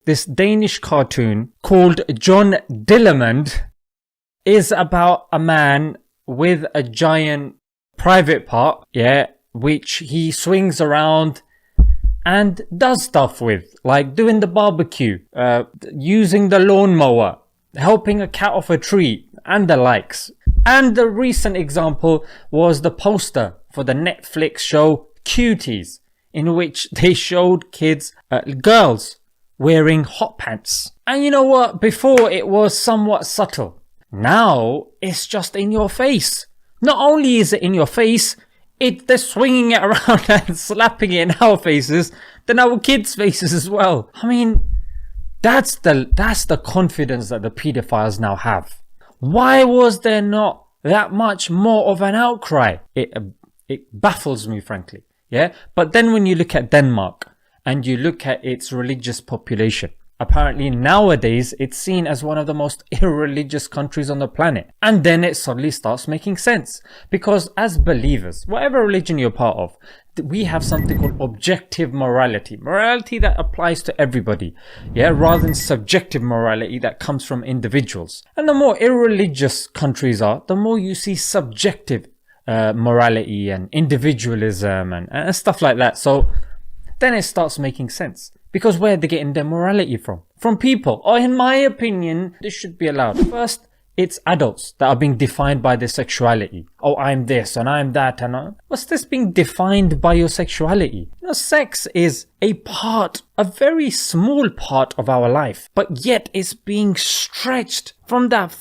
this Danish cartoon called John Dillermand is about a man with a giant private part, which he swings around and does stuff with, like doing the barbecue, using the lawnmower, helping a cat off a tree, and the likes. And the recent example was the poster for the Netflix show Cuties, in which they showed kids, girls, wearing hot pants. And you know what? Before it was somewhat subtle. Now it's just in your face. Not only is it in your face, they're swinging it around and slapping it in our faces, then our kids' faces as well. I mean, that's the confidence that the pedophiles now have. Why was there not that much more of an outcry? It baffles me, frankly. Yeah, but then when you look at Denmark and you look at its religious population, apparently nowadays it's seen as one of the most irreligious countries on the planet. And then it suddenly starts making sense. Because as believers, whatever religion you're part of, we have something called objective morality. Morality that applies to everybody. Yeah, rather than subjective morality that comes from individuals. And the more irreligious countries are, the more you see subjective morality and individualism and stuff like that. So then it starts making sense. Because where are they getting their morality from? From people. Or in my opinion, this should be allowed. First, it's adults that are being defined by their sexuality. Oh, I'm this and I'm that. And what's this being defined by your sexuality? You know, sex is a very small part of our life. But yet it's being stretched from that,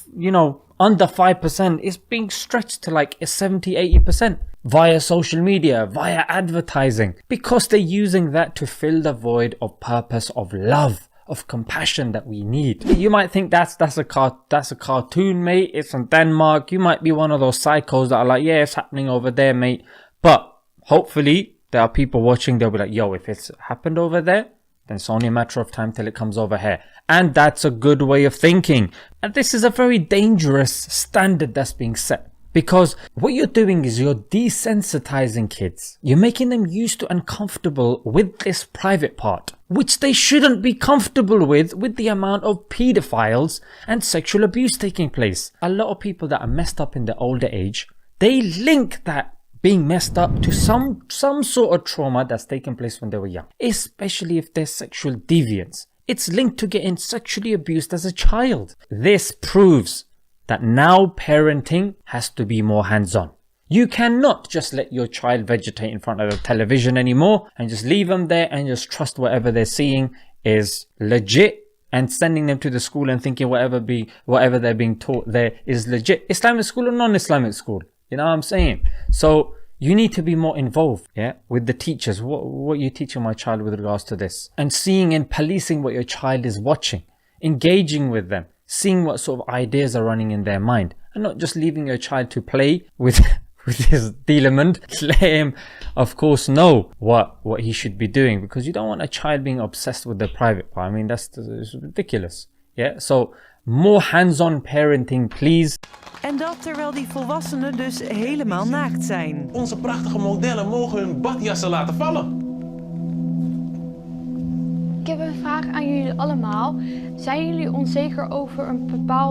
under 5%. It's being stretched to like 70-80%. Via social media, via advertising, because they're using that to fill the void of purpose, of love, of compassion that we need. You might think that's a cartoon, mate. It's from Denmark. You might be one of those psychos that are like, yeah, it's happening over there, mate. But hopefully there are people watching. They'll be like, yo, if it's happened over there, then it's only a matter of time till it comes over here. And that's a good way of thinking. And this is a very dangerous standard that's being set. Because what you're doing is you're desensitizing kids. You're making them used to and comfortable with this private part, which they shouldn't be comfortable with the amount of pedophiles and sexual abuse taking place. A lot of people that are messed up in their older age, they link that being messed up to some sort of trauma that's taken place when they were young, especially if they're sexual deviants. It's linked to getting sexually abused as a child. This proves that now parenting has to be more hands-on. You cannot just let your child vegetate in front of the television anymore and just leave them there and just trust whatever they're seeing is legit and sending them to the school and thinking whatever they're being taught there is legit. Islamic school or non-Islamic school. You know what I'm saying? So you need to be more involved, with the teachers. What are you teaching my child with regards to this? And seeing and policing what your child is watching. Engaging with them. Seeing what sort of ideas are running in their mind, and not just leaving your child to play with his Dillermand. Let him, of course, know what he should be doing, because you don't want a child being obsessed with the private part. I mean, that's ridiculous. Yeah, so more hands-on parenting, please. En dat terwijl die volwassenen dus helemaal naakt zijn. Onze prachtige modellen mogen hun badjassen laten vallen. Ik heb een vraag aan jullie allemaal. Zijn jullie onzeker over een bepaald